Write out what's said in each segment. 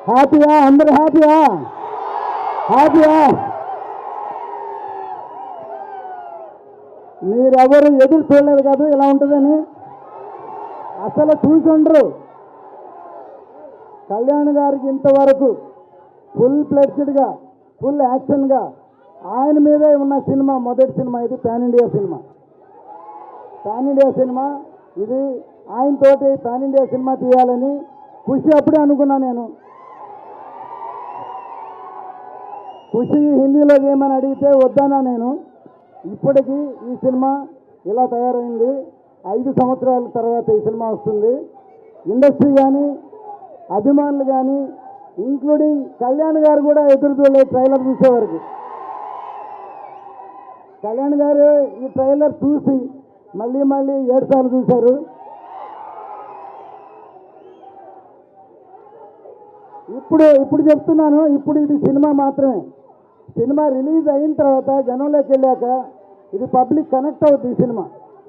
హ్యాపీయా? అందరు హ్యాపీయా? హ్యాపీయా? మీరెవరు ఎదురు చూడలేదు కాదు ఇలా ఉంటుందని. అసలు చూసుండ్రు. కళ్యాణ్ గారికి ఇంతవరకు ఫుల్ ఫ్లెడ్జ్డ్గా, ఫుల్ యాక్షన్గా ఆయన మీదే ఉన్న సినిమా మొదటి సినిమా ఇది. Pan India cinema. Pan India cinema ఇది. ఆయనతోటి పాన్ ఇండియా సినిమా తీయాలని ఖుషి అప్పుడే అనుకున్నా నేను. ఖుషి హిందీలో చేయమని అడిగితే వద్దన్నా నేను. ఇప్పటికీ ఈ సినిమా ఇలా తయారైంది. 5 సంవత్సరాల తర్వాత ఈ సినిమా వస్తుంది. ఇండస్ట్రీ కానీ, అభిమానులు కానీ, ఇంక్లూడింగ్ కళ్యాణ్ గారు కూడా ఎదురు చూడలేదు ట్రైలర్ చూసేవరకు. కళ్యాణ్ గారు ఈ ట్రైలర్ చూసి మళ్ళీ 7 సార్లు చూశారు. ఇప్పుడు చెప్తున్నాను, ఇప్పుడు ఇది సినిమా మాత్రమే. సినిమా రిలీజ్ అయిన తర్వాత జనంలోకి వెళ్ళాక ఇది పబ్లిక్ కనెక్ట్ అవుతుంది. ఈ సినిమా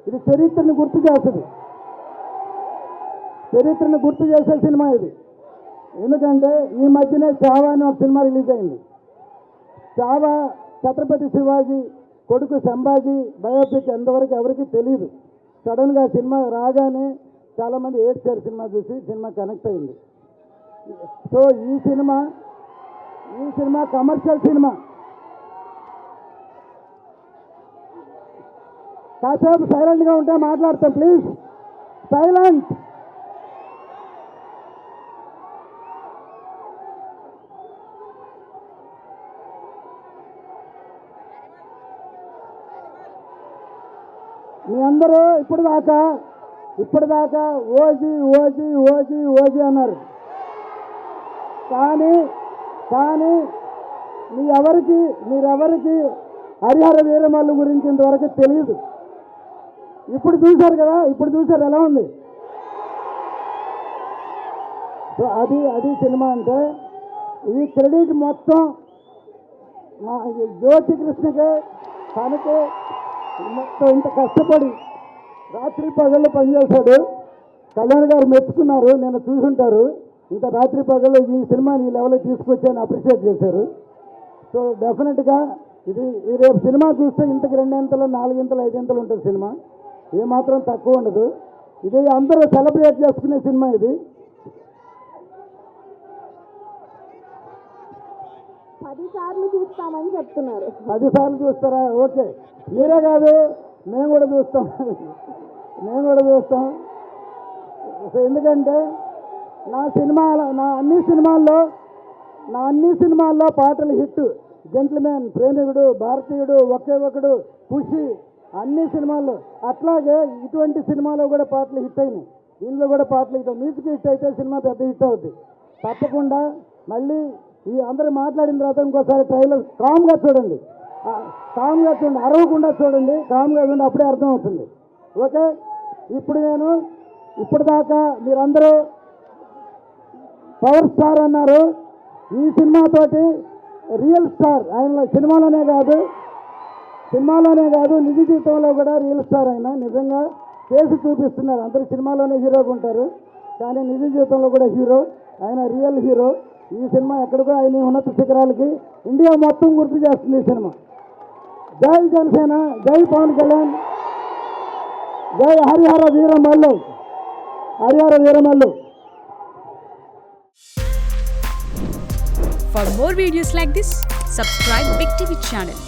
ఇది చరిత్రను గుర్తు చేస్తుంది. చరిత్రను గుర్తు చేసే సినిమా ఇది. ఎందుకంటే ఈ మధ్యనే చావా అని ఒక సినిమా రిలీజ్ అయింది. చావా ఛత్రపతి శివాజీ కొడుకు సంభాజీ బయోపిక్ ఎంతవరకు ఎవరికి తెలియదు. సడన్గా సినిమా రాగానే చాలామంది ఏడ్చారు సినిమా చూసి. సినిమా కనెక్ట్ అయింది. సో ఈ సినిమా కమర్షియల్ సినిమా. కాసేపు సైలెంట్గా ఉంటే మాట్లాడతాం ప్లీజ్. సైలెంట్. మీ అందరూ ఇప్పటిదాకా ఓజీ ఓజీ ఓజీ ఓజీ అన్నారు. కానీ మీరెవరికి హరిహర వీరమల్లు గురించి ఇంతవరకు తెలియదు. ఇప్పుడు చూశారు కదా, ఇప్పుడు చూశారు ఎలా ఉంది. సో అది సినిమా అంటే. ఈ క్రెడిట్ మొత్తం జ్యోతి కృష్ణకే, తనకే. మొత్తం ఇంత కష్టపడి రాత్రి పగళ్ళు పనిచేశాడు. కళ్యాణ్ గారు మెచ్చుకున్నారు, నేను చూసుంటారు. ఇంత రాత్రి పగళ్ళు ఈ సినిమాని ఈ లెవెల్లో తీసుకొచ్చి అని అప్రిషియేట్ చేశారు. సో డెఫినెట్గా ఇది రేపు సినిమా చూస్తే ఇంతకు 2 ఇంతలు 4 ఇంతలు 5 ఇంతలు ఉంటుంది సినిమా. ఏమాత్రం తక్కువ ఉండదు. ఇది అందరూ సెలబ్రేట్ చేసుకునే సినిమా ఇది. 10 సార్లు చూస్తామని చెప్తున్నారు. 10 సార్లు చూస్తారా? ఓకే, మీరే కాదు మేము కూడా చూస్తాం. ఎందుకంటే నా అన్ని సినిమాల్లో పాటలు హిట్. జెంట్ల్మెన్, ప్రేమికుడు, భారతీయుడు, ఒకే ఒకడు, ఖుషి, అన్ని సినిమాల్లో. అట్లాగే ఇటువంటి సినిమాలో కూడా పాటలు హిట్ అయినాయి. దీనిలో కూడా పాటలు హిట్. మ్యూజిక్ హిట్ అయితే సినిమా పెద్ద హిట్ అవుతుంది తప్పకుండా. మళ్ళీ ఈ అందరూ మాట్లాడిన తర్వాత ఇంకోసారి ట్రైలర్ కామ్గా చూడండి. అరవకుండా చూడండి, కామ్గా చూడండి, అప్పుడే అర్థమవుతుంది. ఓకే, ఇప్పటిదాకా మీరందరూ పవర్ స్టార్ అన్నారు. ఈ సినిమాతోటి రియల్ స్టార్ ఆయన. సినిమాలోనే కాదు నిజ జీవితంలో కూడా రియల్ స్టార్ ఆయన. నిజంగా చేసి చూపిస్తున్నారు. అందరూ సినిమాలోనే హీరోగా ఉంటారు, కానీ నిజ జీవితంలో కూడా హీరో ఆయన, రియల్ హీరో. ఈ సినిమా ఎక్కడికో ఆయన ఉన్నత శిఖరాలకి ఇండియా మొత్తం గుర్తు చేస్తుంది ఈ సినిమా. జై జనసేన, జై పవన్ కళ్యాణ్, జై Harihara Veeramallu. For more videos like this, subscribe Big TV channel.